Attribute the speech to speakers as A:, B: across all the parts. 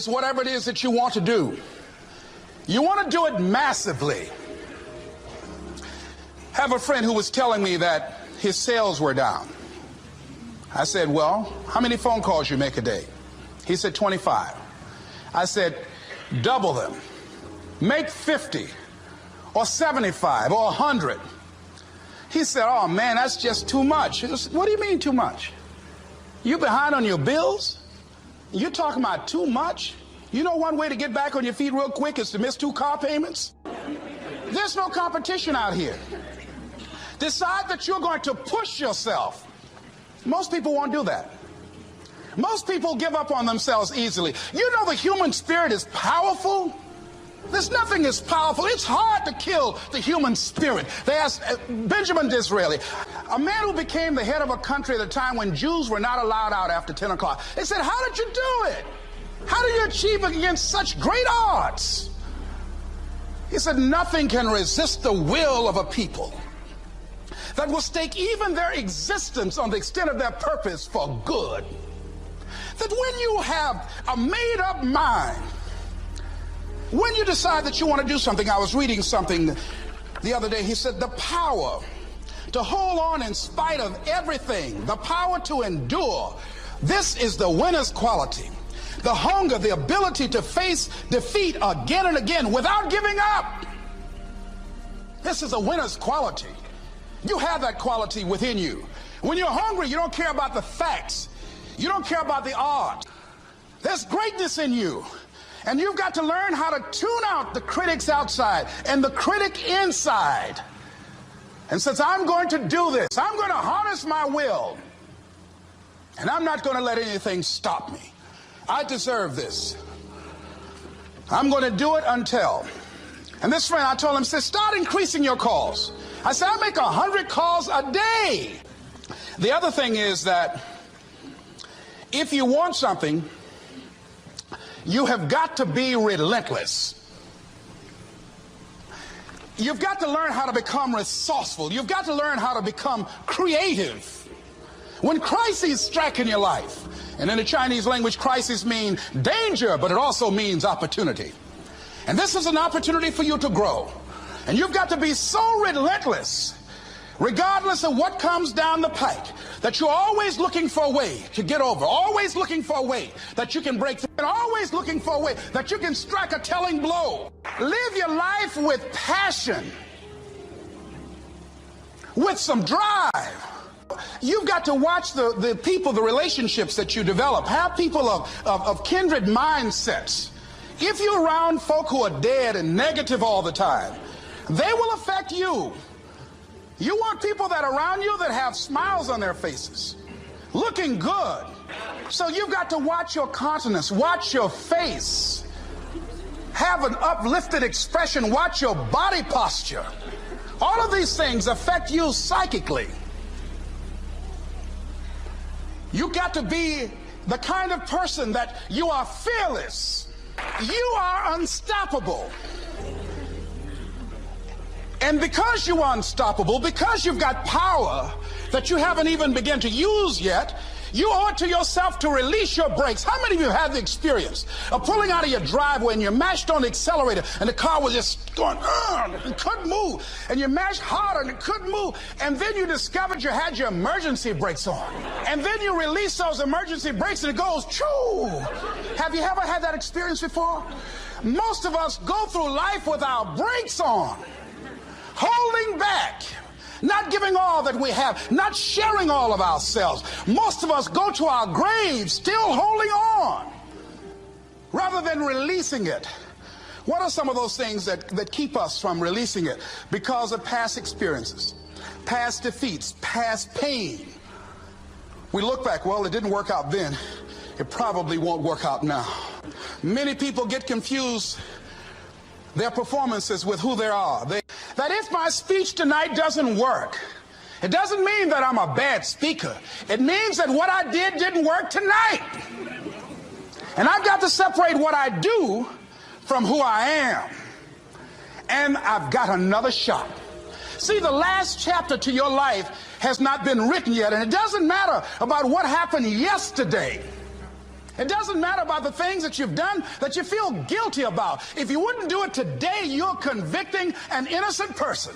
A: Whatever it is that you want to do, you want to do it massively. I have a friend who was telling me that his sales were down. I said, well, how many phone calls you make a day? He said 25. I said, double them. Make 50 or 75 or 100. He said, oh man, that's just too much. I said, what do you mean too much? You behind on your bills? You're talking about too much? You know one way to get back on your feet real quick is to miss 2 car payments? There's no competition out here. Decide that you're going to push yourself. Most people won't do that. Most people give up on themselves easily. You know the human spirit is powerful. There's nothing as powerful. It's hard to kill the human spirit. They asked Benjamin Disraeli, a man who became the head of a country at a time when Jews were not allowed out after 10 o'clock. They said, how did you do it? How do you achieve it against such great odds? He said, nothing can resist the will of a people that will stake even their existence on the extent of their purpose for good. That when you have a made-up mind, when you decide that you want to do something, I was reading something the other day, he said, the power to hold on in spite of everything, the power to endure, this is the winner's quality. The hunger, the ability to face defeat again and again without giving up. This is a winner's quality. You have that quality within you. When you're hungry, you don't care about the facts. You don't care about the art. There's greatness in you. And you've got to learn how to tune out the critics outside and the critic inside. And since I'm going to do this, I'm going to harness my will. And I'm not going to let anything stop me. I deserve this. I'm going to do it until. And this friend, I told him, said, start increasing your calls. I said, I make 100 calls a day. The other thing is that if you want something, you have got to be relentless. You've got to learn how to become resourceful. You've got to learn how to become creative. When crises strike in your life, and in the Chinese language, crises mean danger, but it also means opportunity. And this is an opportunity for you to grow. And you've got to be so relentless, regardless of what comes down the pike, that you're always looking for a way to get over, always looking for a way that you can break through, and always looking for a way that you can strike a telling blow. Live your life with passion, with some drive. You've got to watch the people, the relationships that you develop. Have people of kindred mindsets. If you're around folk who are dead and negative all the time, they will affect you. You want people that are around you that have smiles on their faces, looking good. So you've got to watch your countenance, watch your face, have an uplifted expression, watch your body posture. All of these things affect you psychically. You got to be the kind of person that you are fearless. You are unstoppable. And because you are unstoppable, because you've got power that you haven't even begun to use yet, you owe it to yourself to release your brakes. How many of you have the experience of pulling out of your driveway and you mashed on the accelerator and the car was just going, and couldn't move, and you mashed harder and it couldn't move, and then you discovered you had your emergency brakes on, and then you release those emergency brakes and it goes, choo! Have you ever had that experience before? Most of us go through life with our brakes on, holding back, not giving all that we have, not sharing all of ourselves. Most of us go to our graves still holding on rather than releasing it. What are some of those things that keep us from releasing it? Because of past experiences, past defeats, past pain. We look back, well, it didn't work out then. It probably won't work out now. Many people get confused their performances with who they are. That if my speech tonight doesn't work, it doesn't mean that I'm a bad speaker. It means that what I did didn't work tonight. And I've got to separate what I do from who I am. And I've got another shot. See, the last chapter to your life has not been written yet, and it doesn't matter about what happened yesterday. It doesn't matter about the things that you've done that you feel guilty about. If you wouldn't do it today, you're convicting an innocent person.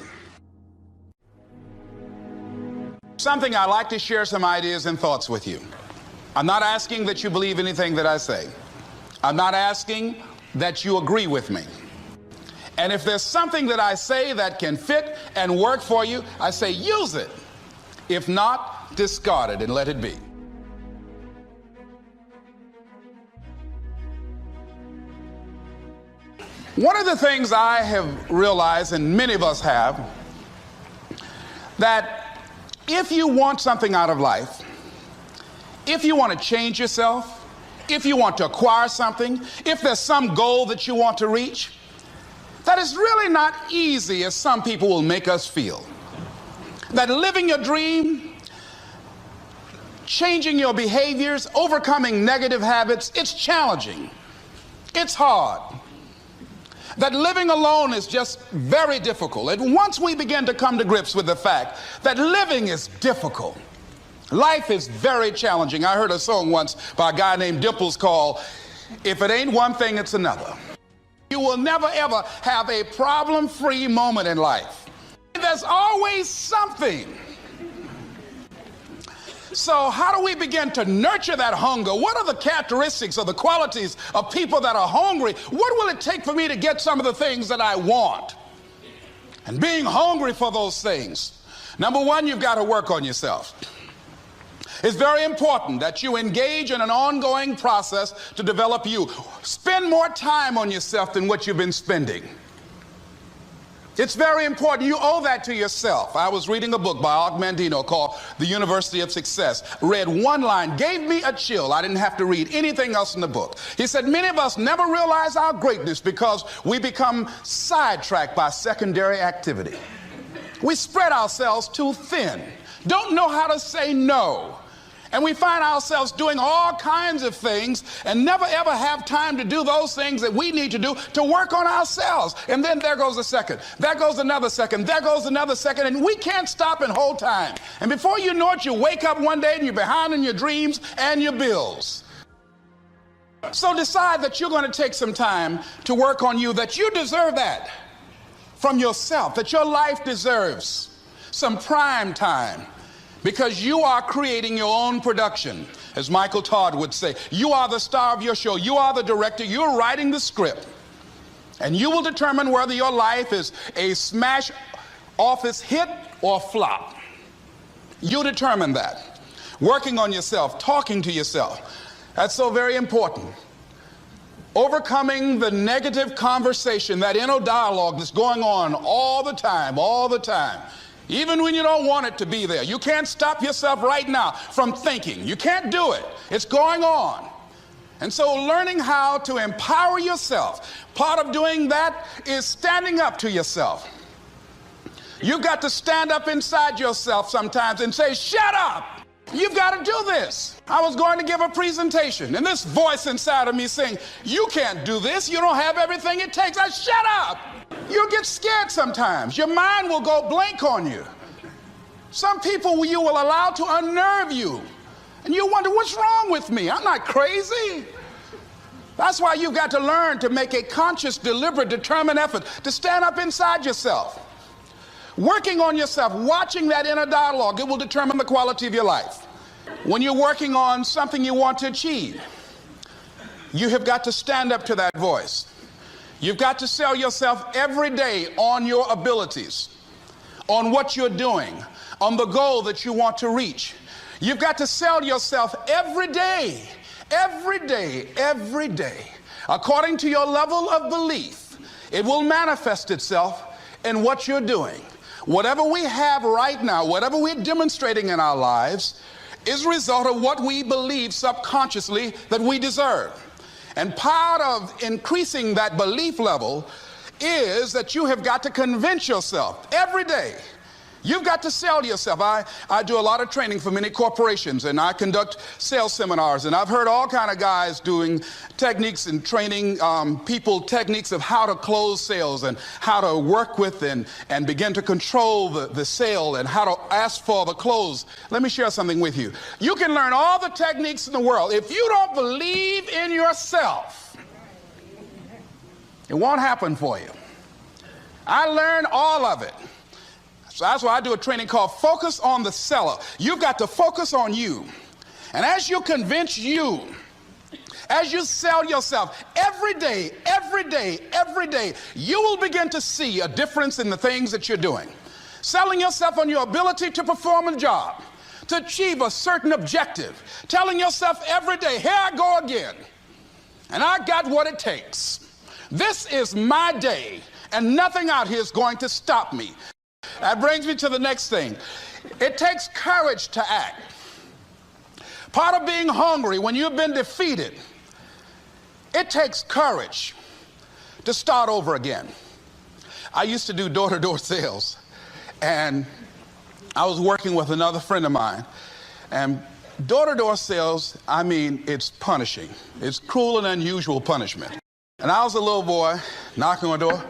A: Something I'd like to share some ideas and thoughts with you. I'm not asking that you believe anything that I say. I'm not asking that you agree with me. And if there's something that I say that can fit and work for you, I say use it. If not, discard it and let it be. One of the things I have realized, and many of us have, that if you want something out of life, if you want to change yourself, if you want to acquire something, if there's some goal that you want to reach, that is really not easy as some people will make us feel. That living your dream, changing your behaviors, overcoming negative habits, it's challenging. It's hard. That living alone is just very difficult. And once we begin to come to grips with the fact that living is difficult, life is very challenging. I heard a song once by a guy named Dimples called, "If it ain't one thing, it's another." You will never ever have a problem-free moment in life. There's always something. So how do we begin to nurture that hunger? What are the characteristics or the qualities of people that are hungry? What will it take for me to get some of the things that I want? And being hungry for those things, number one, you've got to work on yourself. It's very important that you engage in an ongoing process to develop you. Spend more time on yourself than what you've been spending. It's very important. You owe that to yourself. I was reading a book by Og Mandino called The University of Success. Read one line, gave me a chill. I didn't have to read anything else in the book. He said, many of us never realize our greatness because we become sidetracked by secondary activity. We spread ourselves too thin, don't know how to say no. And we find ourselves doing all kinds of things and never ever have time to do those things that we need to do to work on ourselves. And then there goes a second, there goes another second, there goes another second, and we can't stop and hold time. And before you know it, you wake up one day and you're behind in your dreams and your bills. So decide that you're going to take some time to work on you, that you deserve that from yourself, that your life deserves some prime time. Because you are creating your own production. As Michael Todd would say, you are the star of your show. You are the director. You're writing the script. And you will determine whether your life is a smash office hit or flop. You determine that. Working on yourself, talking to yourself. That's so very important. Overcoming the negative conversation, that inner dialogue that's going on all the time, all the time. Even when you don't want it to be there. You can't stop yourself right now from thinking. You can't do it. It's going on. And so learning how to empower yourself, part of doing that is standing up to yourself. You've got to stand up inside yourself sometimes and say, shut up. You've got to do this. I was going to give a presentation, and this voice inside of me saying, you can't do this. You don't have everything it takes. I shut up. You'll get scared sometimes. Your mind will go blank on you. Some people you will allow to unnerve you. And you wonder, what's wrong with me? I'm not crazy. That's why you've got to learn to make a conscious, deliberate, determined effort to stand up inside yourself. Working on yourself, watching that inner dialogue, it will determine the quality of your life. When you're working on something you want to achieve, you have got to stand up to that voice. You've got to sell yourself every day on your abilities, on what you're doing, on the goal that you want to reach. You've got to sell yourself every day, every day, every day. According to your level of belief, it will manifest itself in what you're doing. Whatever we have right now, whatever we're demonstrating in our lives, is a result of what we believe subconsciously that we deserve. And part of increasing that belief level is that you have got to convince yourself every day You've got to sell yourself. I do a lot of training for many corporations, and I conduct sales seminars, and I've heard all kind of guys doing techniques and training people techniques of how to close sales and how to work with and begin to control the sale and how to ask for the close. Let me share something with you. You can learn all the techniques in the world. If you don't believe in yourself, it won't happen for you. I learned all of it. So that's why I do a training called Focus on the Seller. You've got to focus on you. And as you convince you, as you sell yourself every day, you will begin to see a difference in the things that you're doing. Selling yourself on your ability to perform a job, to achieve a certain objective. Telling yourself every day, here I go again. And I got what it takes. This is my day, and nothing out here is going to stop me. That brings me to the next thing. It takes courage to act. Part of being hungry when you've been defeated, it takes courage to start over again. I used to do door-to-door sales, and I was working with another friend of mine. And door-to-door sales, I mean, it's punishing. It's cruel and unusual punishment. And I was a little boy knocking on the door.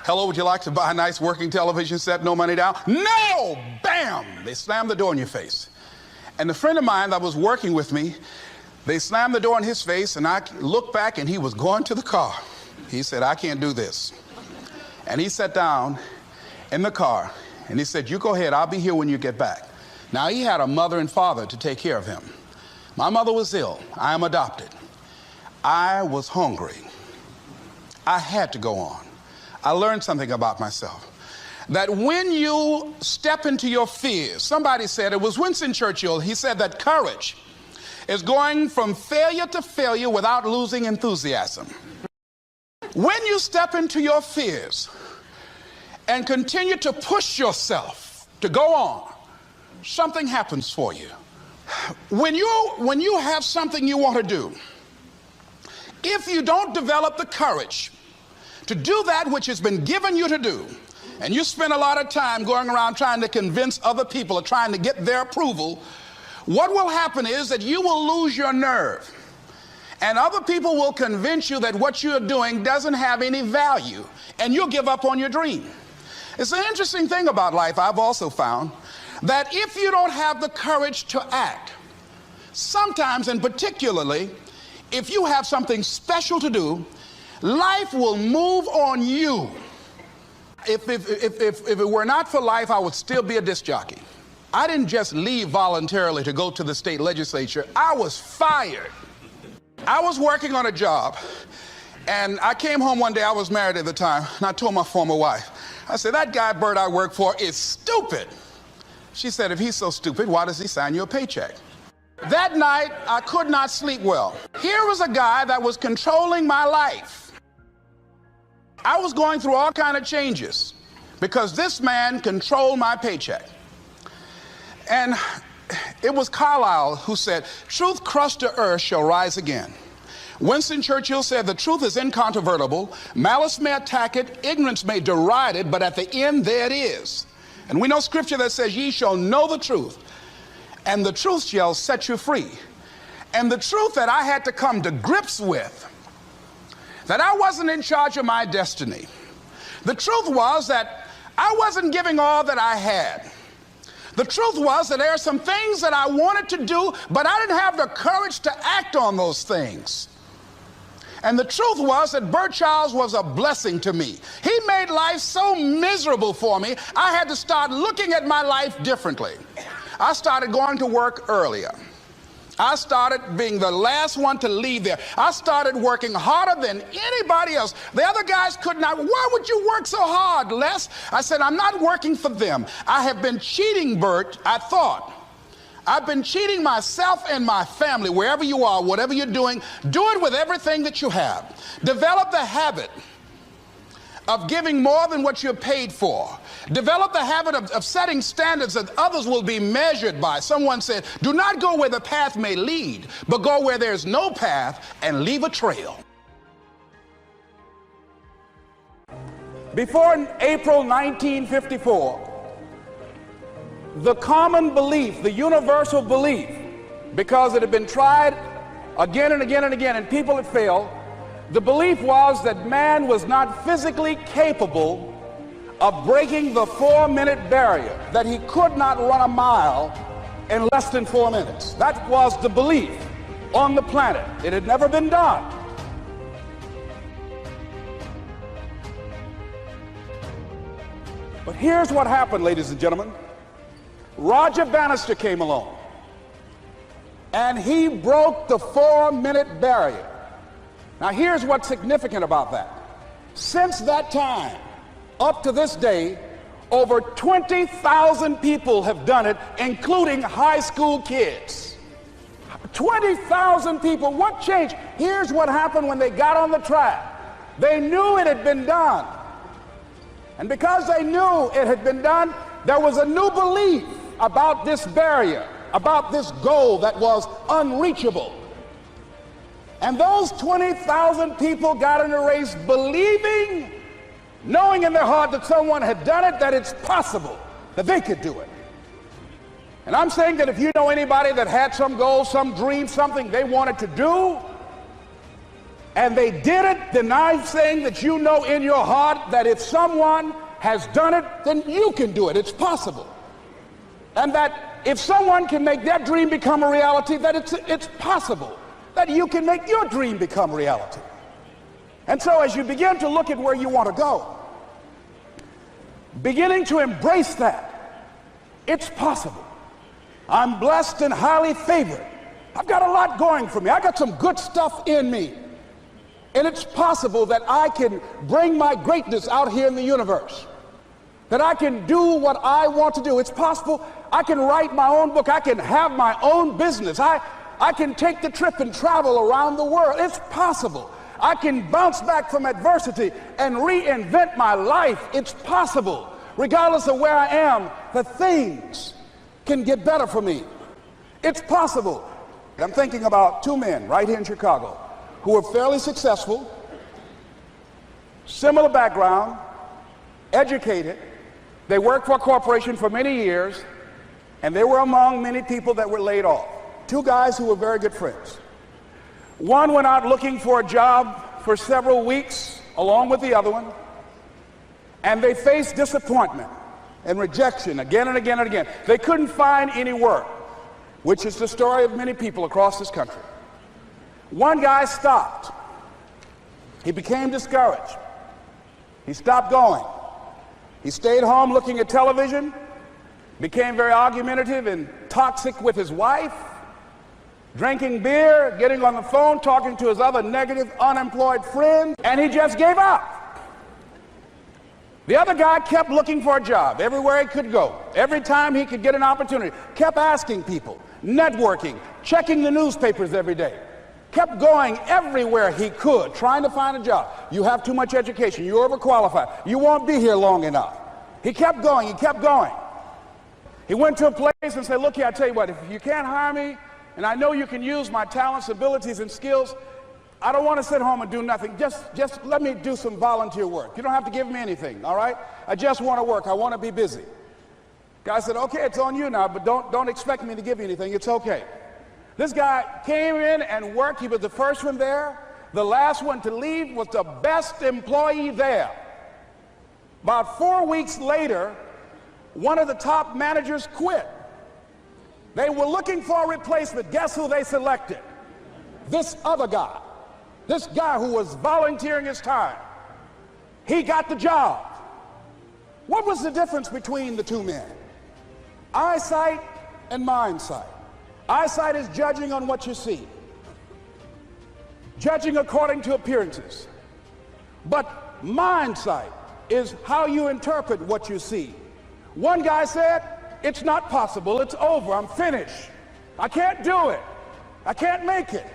A: Hello, would you like to buy a nice working television set? No money down? No! Bam! They slammed the door in your face. And the friend of mine that was working with me, they slammed the door in his face, and I looked back, and he was going to the car. He said, I can't do this. And he sat down in the car, and he said, you go ahead, I'll be here when you get back. Now, he had a mother and father to take care of him. My mother was ill. I am adopted. I was hungry. I had to go on. I learned something about myself. That when you step into your fears, somebody said, it was Winston Churchill, he said that courage is going from failure to failure without losing enthusiasm. When you step into your fears and continue to push yourself to go on, something happens for you. When you have something you want to do, if you don't develop the courage to do that which has been given you to do, and you spend a lot of time going around trying to convince other people or trying to get their approval, what will happen is that you will lose your nerve. And other people will convince you that what you're doing doesn't have any value, and you'll give up on your dream. It's an interesting thing about life, I've also found, that if you don't have the courage to act, sometimes and particularly, if you have something special to do, life will move on you. If it were not for life, I would still be a disc jockey. I didn't just leave voluntarily to go to the state legislature. I was fired. I was working on a job, and I came home one day. I was married at the time, and I told my former wife, I said, that guy Bert I work for is stupid. She said, if he's so stupid, why does he sign you a paycheck? That night, I could not sleep well. Here was a guy that was controlling my life. I was going through all kinds of changes because this man controlled my paycheck. And it was Carlyle who said, truth crushed to earth shall rise again. Winston Churchill said, the truth is incontrovertible. Malice may attack it, ignorance may deride it, but at the end there it is. And we know scripture that says, ye shall know the truth, and the truth shall set you free. And the truth that I had to come to grips with, that I wasn't in charge of my destiny. The truth was that I wasn't giving all that I had. The truth was that there are some things that I wanted to do, but I didn't have the courage to act on those things. And the truth was that Bert Childs was a blessing to me. He made life so miserable for me, I had to start looking at my life differently. I started going to work earlier. I started being the last one to leave there. I started working harder than anybody else. The other guys could not. Why would you work so hard, Les? I said, I'm not working for them. I have been cheating, Bert, I thought. I've been cheating myself and my family. Wherever you are, whatever you're doing, do it with everything that you have. Develop the habit of giving more than what you're paid for. Develop the habit of setting standards that others will be measured by. Someone said, do not go where the path may lead, but go where there's no path and leave a trail. Before April 1954, The common belief, the universal belief, because it had been tried again and again and again, and people had failed, the belief was that man was not physically capable of breaking the 4-minute barrier, that he could not run a mile in less than 4 minutes. That was the belief on the planet. It had never been done. But here's what happened, ladies and gentlemen. Roger Bannister came along, and he broke the 4-minute barrier. Now here's what's significant about that. Since that time, up to this day, over 20,000 people have done it, including high school kids. 20,000 people. What changed? Here's what happened when they got on the track. They knew it had been done. And because they knew it had been done, there was a new belief about this barrier, about this goal that was unreachable. And those 20,000 people got in the race believing, knowing in their heart that someone had done it, that it's possible that they could do it. And I'm saying that if you know anybody that had some goal, some dream, something they wanted to do, and they did it, then I'm saying that you know in your heart that if someone has done it, then you can do it. It's possible. And that if someone can make their dream become a reality, that it's possible that you can make your dream become reality. And so as you begin to look at where you want to go, beginning to embrace that, it's possible. I'm blessed and highly favored. I've got a lot going for me. I got some good stuff in me. And it's possible that I can bring my greatness out here in the universe. That I can do what I want to do. It's possible I can write my own book. I can have my own business. I can take the trip and travel around the world. It's possible. I can bounce back from adversity and reinvent my life. It's possible. Regardless of where I am, that things can get better for me. It's possible. I'm thinking about two men right here in Chicago who were fairly successful, similar background, educated. They worked for a corporation for many years, and they were among many people that were laid off. Two guys who were very good friends. One went out looking for a job for several weeks along with the other one, and they faced disappointment and rejection again and again and again. They couldn't find any work, which is the story of many people across this country. One guy stopped. He became discouraged. He stopped going. He stayed home looking at television, became very argumentative and toxic with his wife, drinking beer, getting on the phone, talking to his other negative, unemployed friends, and he just gave up. The other guy kept looking for a job everywhere he could go. Every time he could get an opportunity, kept asking people, networking, checking the newspapers every day. Kept going everywhere he could, trying to find a job. You have too much education. You're overqualified. You won't be here long enough. He kept going. He kept going. He went to a place and said, look here, I tell you what, if you can't hire me, and I know you can use my talents, abilities, and skills, I don't want to sit home and do nothing. Just let me do some volunteer work. You don't have to give me anything, all right? I just want to work. I want to be busy. Guy said, okay, it's on you now, but don't expect me to give you anything. It's okay. This guy came in and worked. He was the first one there. The last one to leave was the best employee there. About 4 weeks later, one of the top managers quit. They were looking for a replacement. Guess who they selected? This other guy. This guy who was volunteering his time. He got the job. What was the difference between the two men? Eyesight and mindsight. Eyesight is judging on what you see, judging according to appearances. But mindsight is how you interpret what you see. One guy said, it's not possible, it's over, I'm finished. I can't do it. I can't make it.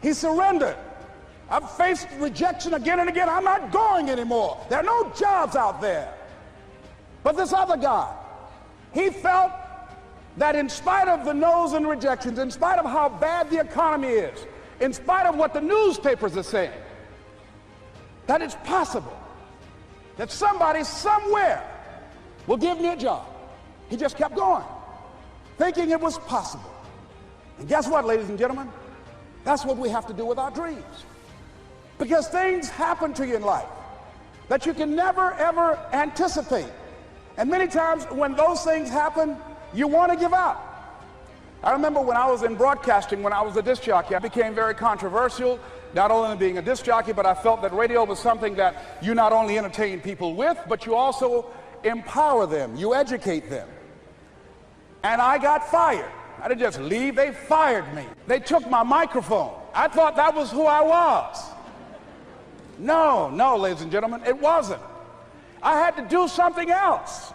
A: He surrendered. I've faced rejection again and again. I'm not going anymore. There are no jobs out there. But this other guy, he felt that in spite of the no's and rejections, in spite of how bad the economy is, in spite of what the newspapers are saying, that it's possible that somebody somewhere will give me a job. He just kept going, thinking it was possible. And guess what, ladies and gentlemen? That's what we have to do with our dreams. Because things happen to you in life that you can never, ever anticipate. And many times when those things happen, you want to give up. I remember when I was in broadcasting, when I was a disc jockey, I became very controversial, not only being a disc jockey, but I felt that radio was something that you not only entertain people with, but you also empower them, you educate them. And I got fired. I didn't just leave, they fired me. They took my microphone. I thought that was who I was. No, ladies and gentlemen, it wasn't. I had to do something else.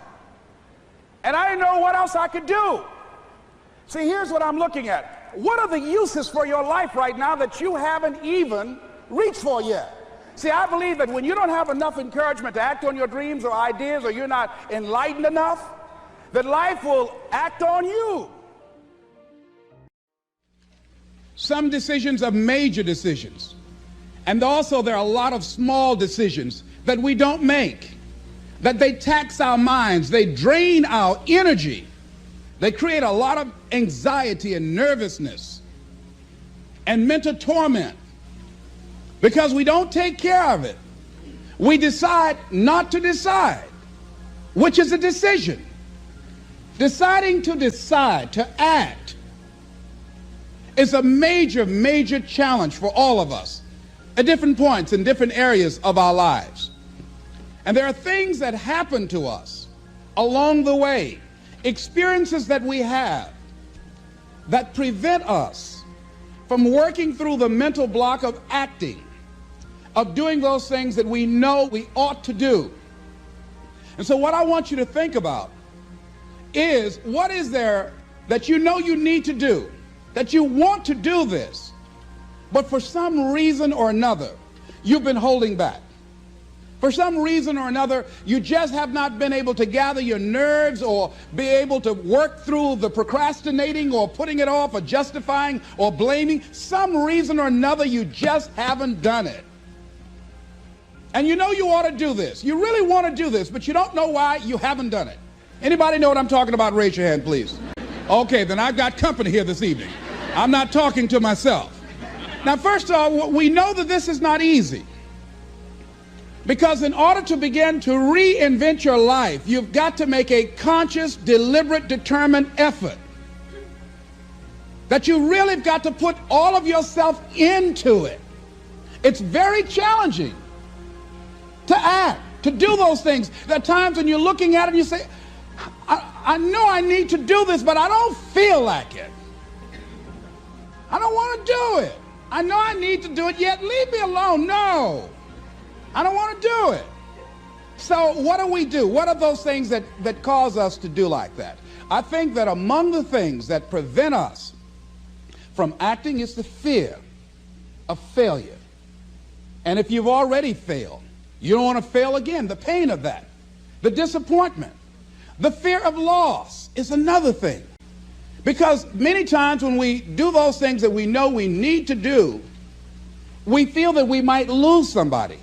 A: And I didn't know what else I could do. See, here's what I'm looking at. What are the uses for your life right now that you haven't even reached for yet? See, I believe that when you don't have enough encouragement to act on your dreams or ideas, or you're not enlightened enough, that life will act on you. Some decisions are major decisions. And also there are a lot of small decisions that we don't make, that they tax our minds, they drain our energy. They create a lot of anxiety and nervousness and mental torment because we don't take care of it. We decide not to decide, which is a decision. Deciding to decide, to act, is a major, major challenge for all of us at different points in different areas of our lives. And there are things that happen to us along the way, experiences that we have that prevent us from working through the mental block of acting, of doing those things that we know we ought to do. And so what I want you to think about is, what is there that you know you need to do, that you want to do this, but for some reason or another, you've been holding back. For some reason or another, you just have not been able to gather your nerves or be able to work through the procrastinating or putting it off or justifying or blaming. Some reason or another, you just haven't done it. And you know you ought to do this. You really want to do this, but you don't know why you haven't done it. Anybody know what I'm talking about? Raise your hand, please. Okay, then I've got company here this evening. I'm not talking to myself. Now, first of all, we know that this is not easy. Because in order to begin to reinvent your life, you've got to make a conscious, deliberate, determined effort. That you really have got to put all of yourself into it. It's very challenging to act, to do those things. There are times when you're looking at it and you say, I know I need to do this, but I don't feel like it. I don't want to do it. I know I need to do it, yet leave me alone. No. I don't want to do it. So what do we do? What are those things that cause us to do like that? I think that among the things that prevent us from acting is the fear of failure. And if you've already failed, you don't want to fail again. The pain of that, the disappointment, the fear of loss is another thing. Because many times when we do those things that we know we need to do, we feel that we might lose somebody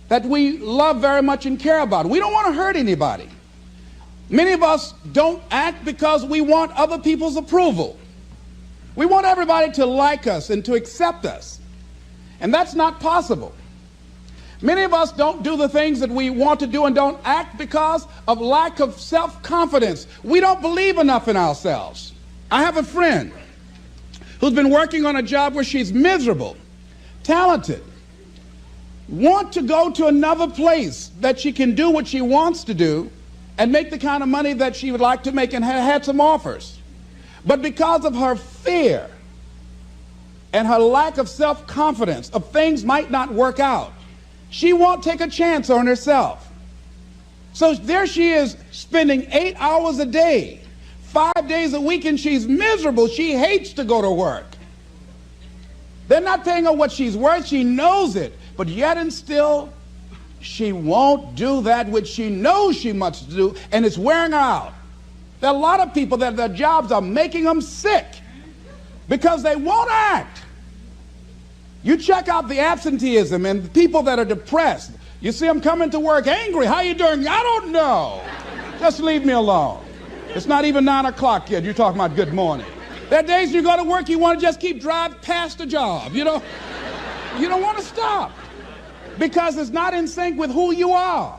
A: that we love very much and care about. We don't want to hurt anybody. Many of us don't act because we want other people's approval. We want everybody to like us and to accept us. And that's not possible. Many of us don't do the things that we want to do and don't act because of lack of self-confidence. We don't believe enough in ourselves. I have a friend who's been working on a job where she's miserable, talented, want to go to another place that she can do what she wants to do and make the kind of money that she would like to make, and had some offers. But because of her fear and her lack of self-confidence of things might not work out, she won't take a chance on herself. So there she is, spending 8 hours a day, 5 days a week, and she's miserable. She hates to go to work. They're not paying her what she's worth. She knows it. But yet and still, she won't do that which she knows she must do, and it's wearing her out. There are a lot of people that their jobs are making them sick because they won't act. You check out the absenteeism and the people that are depressed. You see them coming to work angry. How you doing? I don't know. Just leave me alone. It's not even 9 o'clock yet. You're talking about good morning. There are days you go to work, you want to just keep driving past the job, you know. You don't want to stop because it's not in sync with who you are.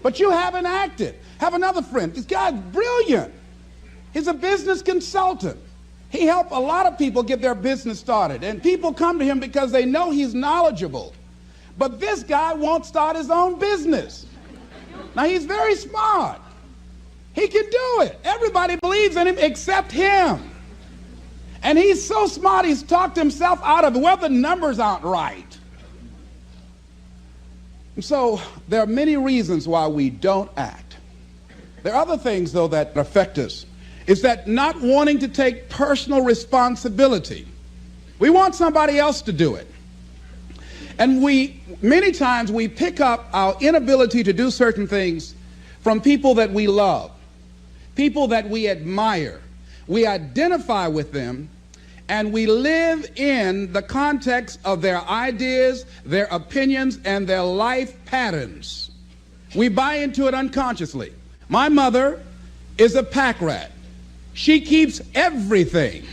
A: But you haven't acted. Have another friend. This guy's brilliant. He's a business consultant. He helped a lot of people get their business started. And people come to him because they know he's knowledgeable. But this guy won't start his own business. Now, he's very smart. He can do it. Everybody believes in him except him. And he's so smart, he's talked himself out of it. Well, the numbers aren't right. And so there are many reasons why we don't act. There are other things, though, that affect us. Is that not wanting to take personal responsibility. We want somebody else to do it. And many times we pick up our inability to do certain things from people that we love, people that we admire. We identify with them, and we live in the context of their ideas, their opinions, and their life patterns. We buy into it unconsciously. My mother is a pack rat. She keeps everything.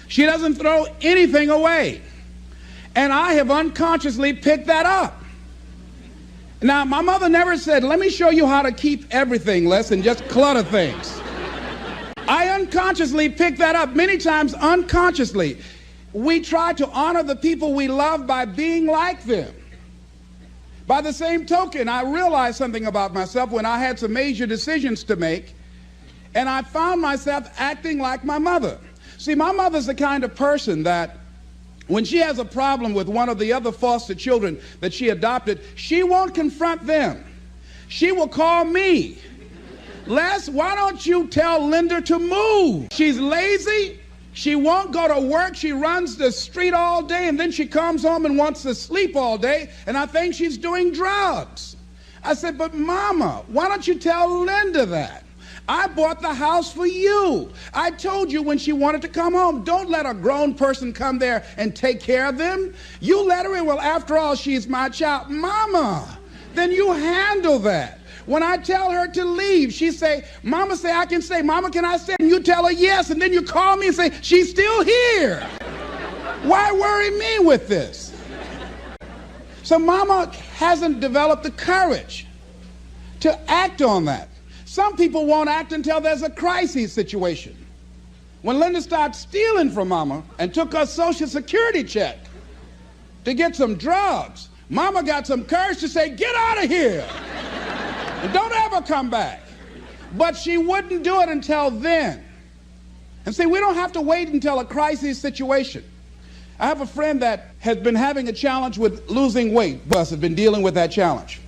A: She doesn't throw anything away. And I have unconsciously picked that up. Now, my mother never said, let me show you how to keep everything, Les, and just clutter things. I unconsciously picked that up, many times unconsciously. We try to honor the people we love by being like them. By the same token, I realized something about myself when I had some major decisions to make, and I found myself acting like my mother. See, my mother's the kind of person that when she has a problem with one of the other foster children that she adopted, she won't confront them. She will call me. Les, why don't you tell Linda to move? She's lazy. She won't go to work. She runs the street all day, and then she comes home and wants to sleep all day, and I think she's doing drugs. I said, but Mama, why don't you tell Linda that? I bought the house for you. I told you when she wanted to come home, don't let a grown person come there and take care of them. You let her in. Well, after all, she's my child. Mama, then you handle that. When I tell her to leave, she say, Mama say I can stay. Mama, can I stay? And you tell her yes, and then you call me and say, she's still here. Why worry me with this? So Mama hasn't developed the courage to act on that. Some people won't act until there's a crisis situation. When Linda started stealing from Mama and took her Social Security check to get some drugs, Mama got some courage to say, get out of here. And don't ever come back. But she wouldn't do it until then. And see, we don't have to wait until a crisis situation. I have a friend that has been having a challenge with losing weight. Bus has been dealing with that challenge.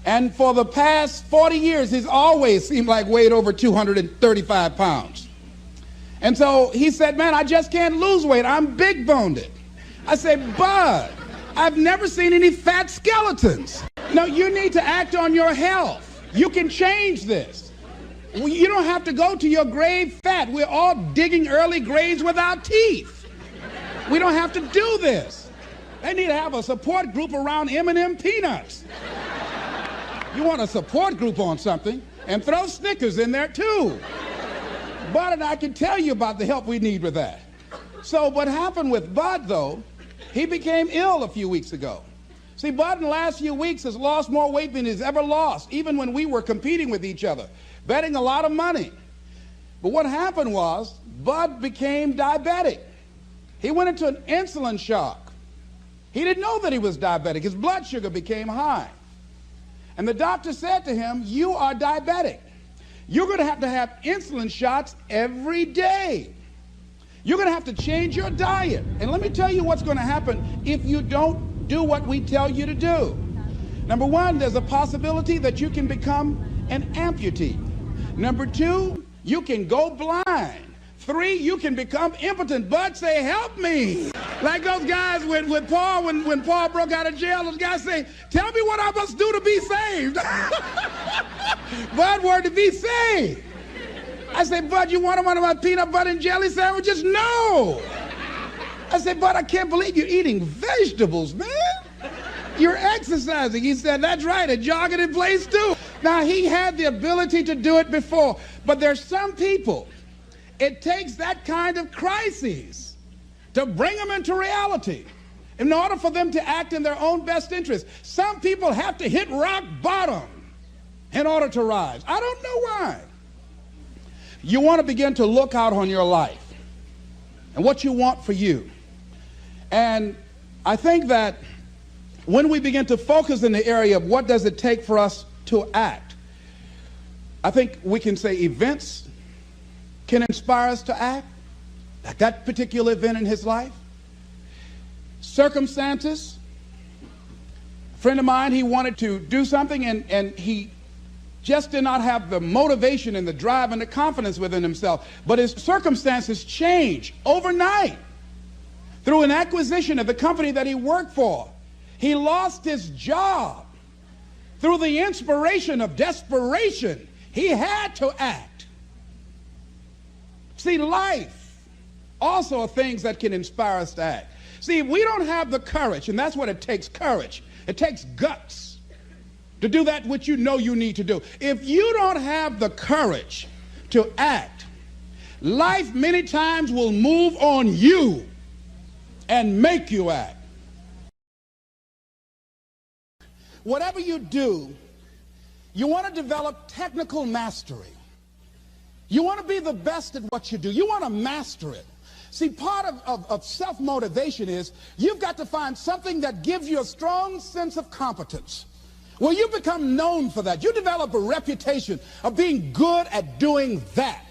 A: And for the past 40 years, he's always seemed like weighed over 235 pounds. And so he said, man, I just can't lose weight. I'm big-boned. I said, Bud, I've never seen any fat skeletons. No, you need to act on your health. You can change this. You don't have to go to your grave fat. We're all digging early graves with our teeth. We don't have to do this. They need to have a support group around M&M peanuts. You want a support group on something, and throw Snickers in there too. Bud and I can tell you about the help we need with that. So what happened with Bud, though, he became ill a few weeks ago. See, Bud in the last few weeks has lost more weight than he's ever lost, even when we were competing with each other, betting a lot of money. But what happened was, Bud became diabetic. He went into an insulin shock. He didn't know that he was diabetic. His blood sugar became high. And the doctor said to him, you are diabetic. You're going to have insulin shots every day. You're going to have to change your diet. And let me tell you what's going to happen if you don't do what we tell you to do. Number one, there's a possibility that you can become an amputee. Number two, you can go blind. 3, you can become impotent. Bud say, help me. Like those guys with Paul, when Paul broke out of jail, those guys say, tell me what I must do to be saved. Bud wanted to be saved. I say, Bud, you want one of my peanut butter and jelly sandwiches? No. I said, Bud, I can't believe you're eating vegetables, man. You're exercising. He said, that's right, and jogging in place too. Now, he had the ability to do it before, but there's some people, it takes that kind of crises to bring them into reality in order for them to act in their own best interest. Some people have to hit rock bottom in order to rise. I don't know why. You want to begin to look out on your life and what you want for you. And I think that when we begin to focus in the area of what does it take for us to act, I think we can say events can inspire us to act, like that particular event in his life. Circumstances. A friend of mine, he wanted to do something and he just did not have the motivation and the drive and the confidence within himself. But his circumstances changed overnight through an acquisition of the company that he worked for. He lost his job. Through the inspiration of desperation, he had to act. See, life also are things that can inspire us to act. See, if we don't have the courage, and that's what it takes, courage. It takes guts to do that which you know you need to do. If you don't have the courage to act, life many times will move on you and make you act. Whatever you do, you want to develop technical mastery. You want to be the best at what you do. You want to master it. See, part of self-motivation is you've got to find something that gives you a strong sense of competence. Well, you become known for that. You develop a reputation of being good at doing that.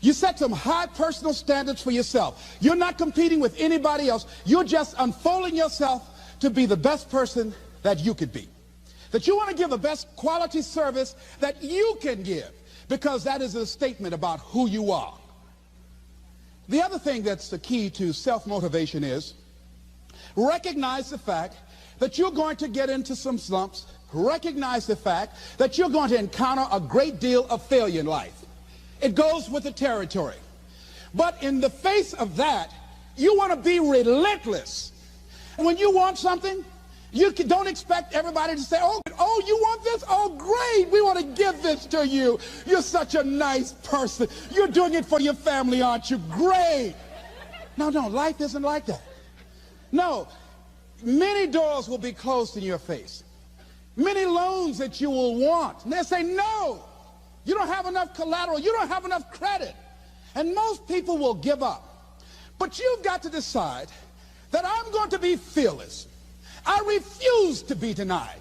A: You set some high personal standards for yourself. You're not competing with anybody else. You're just unfolding yourself to be the best person that you could be. That you want to give the best quality service that you can give, because that is a statement about who you are. The other thing that's the key to self-motivation is recognize the fact that you're going to get into some slumps. Recognize the fact that you're going to encounter a great deal of failure in life. It goes with the territory. But in the face of that, you want to be relentless. When you want something, you don't expect everybody to say, oh, you want this? Oh, great. We want to give this to you. You're such a nice person. You're doing it for your family, aren't you? Great. No, life isn't like that. No, many doors will be closed in your face. Many loans that you will want. And they'll say, no, you don't have enough collateral. You don't have enough credit. And most people will give up. But you've got to decide that I'm going to be fearless. I refuse to be denied.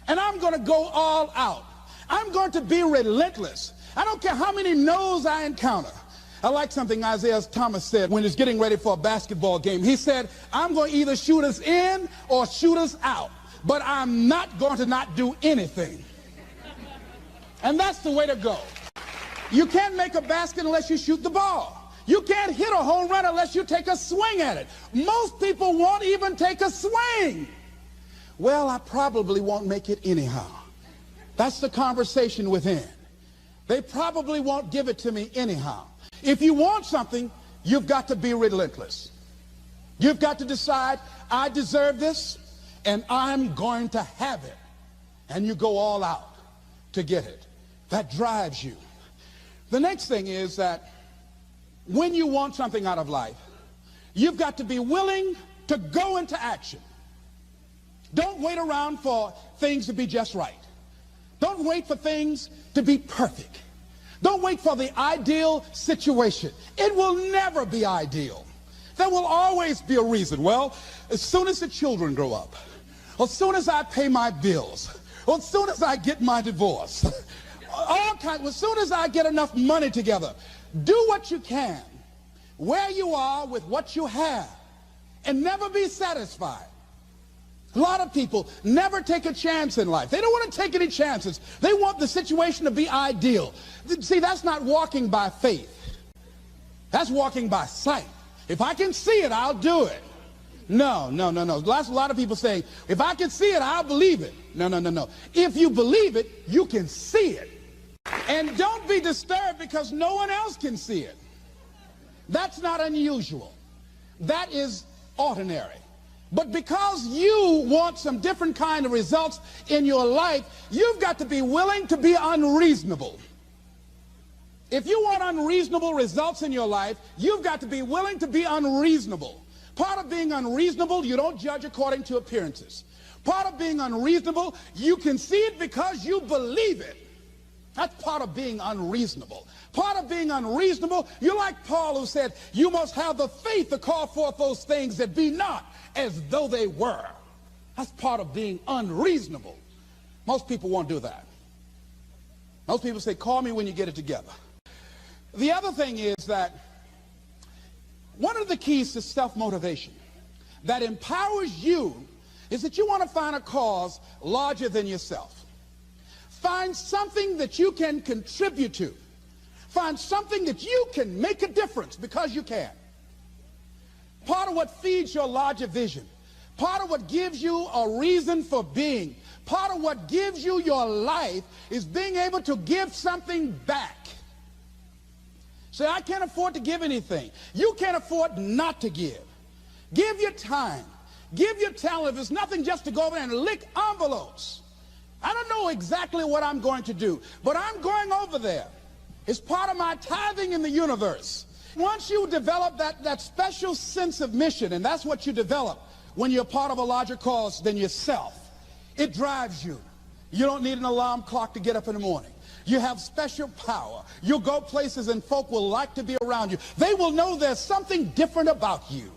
A: And I'm going to go all out. I'm going to be relentless. I don't care how many no's I encounter. I like something Isaiah Thomas said when he's getting ready for a basketball game. He said, I'm going to either shoot us in or shoot us out, but I'm not going to not do anything. And that's the way to go. You can't make a basket unless you shoot the ball. You can't hit a home run unless you take a swing at it. Most people won't even take a swing. Well, I probably won't make it anyhow. That's the conversation within. They probably won't give it to me anyhow. If you want something, you've got to be relentless. You've got to decide, I deserve this, and I'm going to have it. And you go all out to get it. That drives you. The next thing is that when you want something out of life, you've got to be willing to go into action. Don't wait around for things to be just right. Don't wait for things to be perfect. Don't wait for the ideal situation. It will never be ideal. There will always be a reason. Well, as soon as the children grow up, or as soon as I pay my bills, or as soon as I get my divorce, as soon as I get enough money together, do what you can, where you are with what you have, and never be satisfied. A lot of people never take a chance in life. They don't want to take any chances. They want the situation to be ideal. See, that's not walking by faith. That's walking by sight. If I can see it, I'll do it. No. That's a lot of people saying, if I can see it, I'll believe it. No. If you believe it, you can see it. And don't be disturbed because no one else can see it. That's not unusual. That is ordinary. But because you want some different kind of results in your life, you've got to be willing to be unreasonable. If you want unreasonable results in your life, you've got to be willing to be unreasonable. Part of being unreasonable, you don't judge according to appearances. Part of being unreasonable, you can see it because you believe it. That's part of being unreasonable. Part of being unreasonable, you're like Paul, who said, you must have the faith to call forth those things that be not as though they were. That's part of being unreasonable. Most people won't do that. Most people say, call me when you get it together. The other thing is that one of the keys to self-motivation that empowers you is that you want to find a cause larger than yourself. Find something that you can contribute to. Find something that you can make a difference because you can. Part of what feeds your larger vision, part of what gives you a reason for being, part of what gives you your life is being able to give something back. Say, I can't afford to give anything. You can't afford not to give. Give your time. Give your talent. If it's nothing, just to go over there and lick envelopes. I don't know exactly what I'm going to do, but I'm going over there. It's part of my tithing in the universe. Once you develop that special sense of mission, and that's what you develop when you're part of a larger cause than yourself, it drives you. You don't need an alarm clock to get up in the morning. You have special power. You'll go places and folk will like to be around you. They will know there's something different about you.